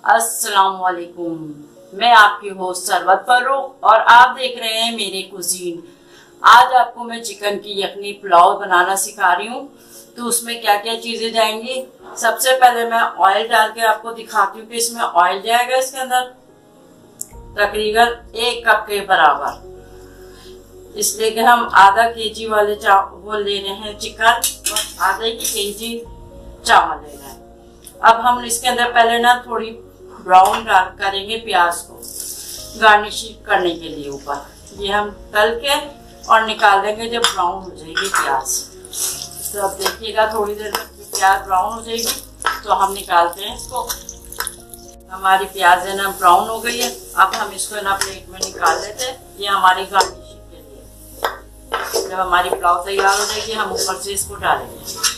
अस्सलाम वालेकुम। मैं आपकी होस्ट सरवत फर्रुख और आप देख रहे हैं मेरे कुजीन। आज आपको मैं चिकन की यखनी पुलाव बनाना सिखा रही हूँ। तो उसमें क्या क्या चीजें जाएंगी, सबसे पहले मैं ऑयल डाल के आपको दिखाती हूँ कि इसमें ऑयल जाएगा। इसके अंदर तकरीबन 1 कप के बराबर, इसलिए कि हम आधा केजी वाले चावल ले रहे हैं चिकन और आधा केजी चावल ले रहे हैं। अब हम इसके अंदर पहले ना थोड़ी ब्राउन करेंगे प्याज को गार्निश करने के लिए ऊपर। ये हम तल के और निकाल देंगे जब ब्राउन हो जाएगी प्याज। तो अब देखिएगा थोड़ी देर में प्याज ब्राउन हो जाएगी तो हम निकालते हैं इसको। हमारी प्याज है ना ब्राउन हो गई है। अब हम इसको ना प्लेट में निकाल लेते हैं। ये हमारी गार्निशिंग के लिए। जब हमारी पुलाव तैयार हो जाएगी हम ऊपर से इसको डालेंगे।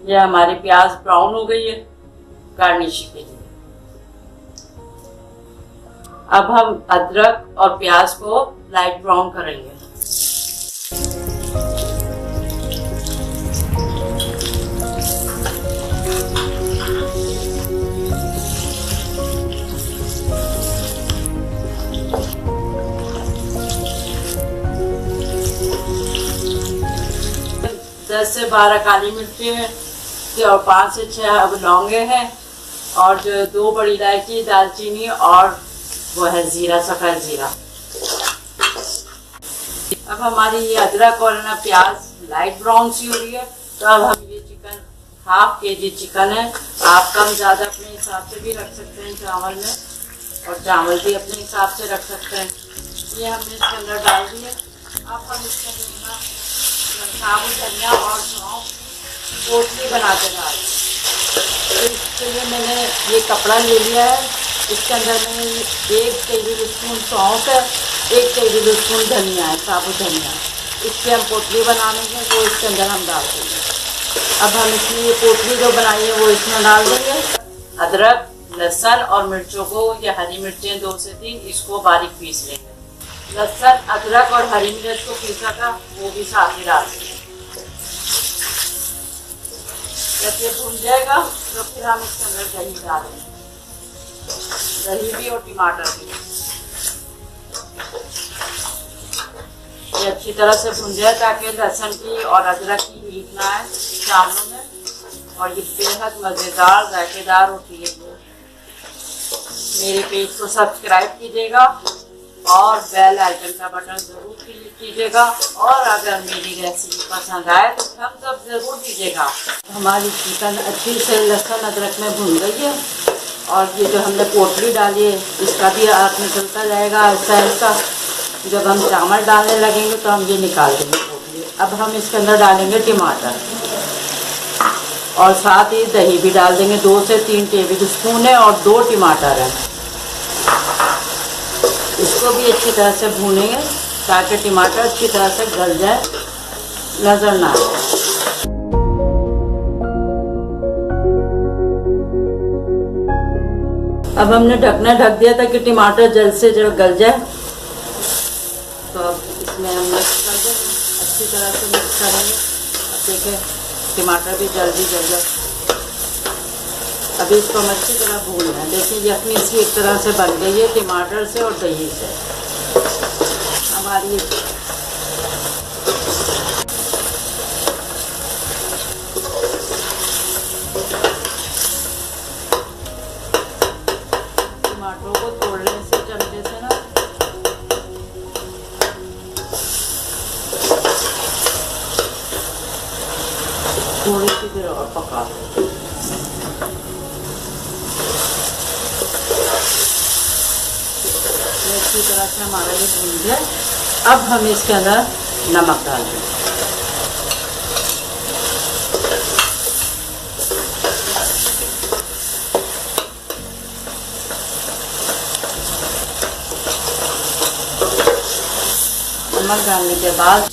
ये हमारी प्याज ब्राउन हो गई है गार्निशिंग के लिए। अब हम अदरक और प्याज को लाइट ब्राउन करेंगे। दस से 12 काली मिर्ची है और 5 से 6 लौंगे हैं और जो 2 बड़ी इलायची, दालचीनी और वो है जीरा, सफेद जीरा। अब हमारी ये अदरक और ना प्याज लाइट ब्राउन सी हो रही है। तो अब हम ये चिकन, ½ केजी चिकन है, आप कम ज़्यादा अपने हिसाब से भी रख सकते हैं चावल में, और चावल भी अपने हिसाब से रख सकते हैं। ये हमने इसके अंदर डाल दिए। अब हम इसके अंदर साबुत धनिया और सौंफ पोटली बना के डाल। तो इसके लिए मैंने ये कपड़ा ले लिया है। इसके अंदर मैंने 1 टेबल स्पून सौंफ है, 1 टेबल स्पून धनिया है, साबुत धनिया। इससे हम पोटली बनाने के वो इसके अंदर हम डाल देंगे। अब हम इसमें ये पोटली जो बनाई है वो इसमें डाल देंगे। अदरक, लहसुन और मिर्चों को, ये हरी मिर्चें 2 से 3, इसको बारीक पीस लेंगे। लहसुन, अदरक और हरी मिर्च को पीसा था वो भी साथ ही डाल देंगे। जब ये भून जाएगा तो फिर हम इसके अंदर दही डालेंगे, दही भी और टमाटर भी। ये अच्छी तरह से भून जाए ताकि लहसुन की और अदरक की हीट ना आए चावलों में, और ये बेहद मज़ेदार जायकेदार होती है। मेरे पेज को सब्सक्राइब कीजिएगा और बेल आइकन का बटन जरूर क्लिक कीजिएगा, और अगर मेरी रेसिपी पसंद आए तो थम्स अप जरूर दीजिएगा। हमारी चिकन अच्छी से लहसुन अदरक में भून गई है, और ये जो हमने पोटली डाली है इसका भी आग निकलता जाएगा ऐसा ऐसा। जब हम चावल डालने लगेंगे तो हम ये निकाल देंगे पोटली। अब हम इसके अंदर डालेंगे टमाटर और साथ ही दही भी डाल देंगे। 2 से 3 टेबल स्पून है और 2 टमाटर है। इसको भी अच्छी तरह से भूनेंगे ताकि टमाटर अच्छी तरह से गल जाए, नजर ना आए। अब हमने ढकना ढक दिया था कि टमाटर जल्द से जल्द गल जाए। तो अब इसमें हम मिक्स कर दें, अच्छी तरह से मिक्स करेंगे। अब देखें टमाटर भी जल्दी गल जाए। अभी इसको हम अच्छी तरह भून रहे हैं। देखिए यखनी इसकी एक तरह से बन गई है टमाटर से और दही से। हमारी टमाटरों को तोड़ने से चमचे से ना थोड़ी सी देर और पका दें। अच्छी तरह से हमारा ये भून गया। अब हम इसके अंदर नमक डाल देंगे। नमक डालने के बाद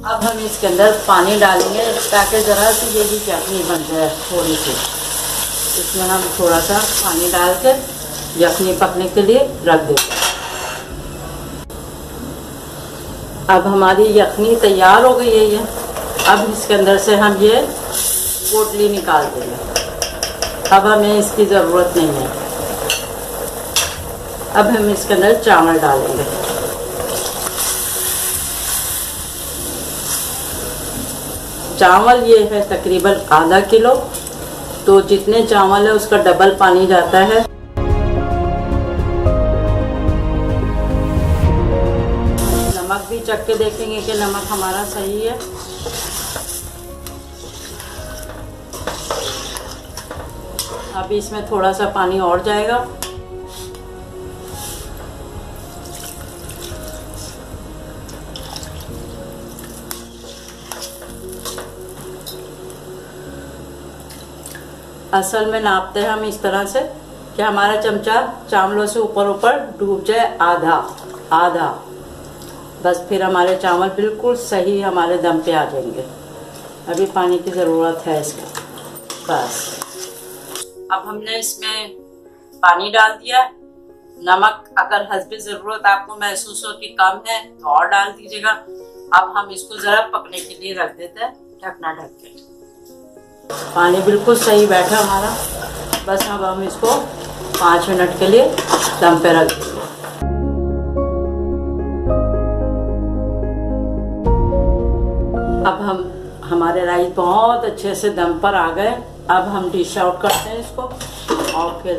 अब हम इसके अंदर पानी डालेंगे ताकि ज़रा सी ये भी चटनी बन जाए थोड़ी सी। इसमें हम थोड़ा सा पानी डाल कर यखनी पकने के लिए रख देते हैं। अब हमारी यखनी तैयार हो गई है ये। अब इसके अंदर से हम ये पोटली निकाल देंगे। अब हमें इसकी ज़रूरत नहीं है। अब हम इसके अंदर चावल डालेंगे। चावल ये है तकरीबन आधा किलो, तो जितने चावल है उसका डबल पानी जाता है। नमक भी चख के देखेंगे कि नमक हमारा सही है। अभी इसमें थोड़ा सा पानी और जाएगा। असल में नापते हैं हम इस तरह से कि हमारा चमचा चावलों से ऊपर ऊपर डूब जाए, आधा आधा, बस फिर हमारे चावल बिल्कुल सही हमारे दम पे आ जाएंगे। अभी पानी की ज़रूरत है इसमें, बस। अब हमने इसमें पानी डाल दिया। नमक अगर हस्बे ज़रूरत आपको महसूस हो कि कम है तो और डाल दीजिएगा। अब हम इसको ज़रा पकने के लिए रख देते हैं, ढकना ढक के। पानी बिल्कुल सही बैठा हमारा, बस अब हम इसको 5 मिनट के लिए दम पे रख देंगे। अब हमारे राइस बहुत अच्छे से दम पर आ गए। अब हम डिश आउट करते हैं इसको और फिर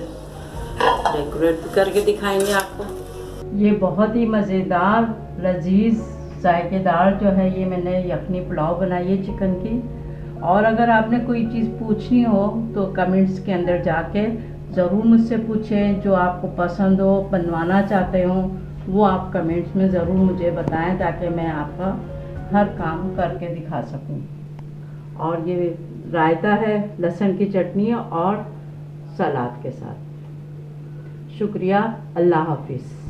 डेकोरेट करके दिखाएंगे आपको। ये बहुत ही मज़ेदार, लजीज, जायकेदार जो है ये मैंने यखनी पुलाव बनाई है चिकन की। और अगर आपने कोई चीज़ पूछनी हो तो कमेंट्स के अंदर जाके ज़रूर मुझसे पूछें। जो आपको पसंद हो, बनवाना चाहते हो, वो आप कमेंट्स में ज़रूर मुझे बताएं ताकि मैं आपका हर काम करके दिखा सकूं। और ये रायता है लहसुन की चटनी और सलाद के साथ। शुक्रिया, अल्लाह हाफिज़।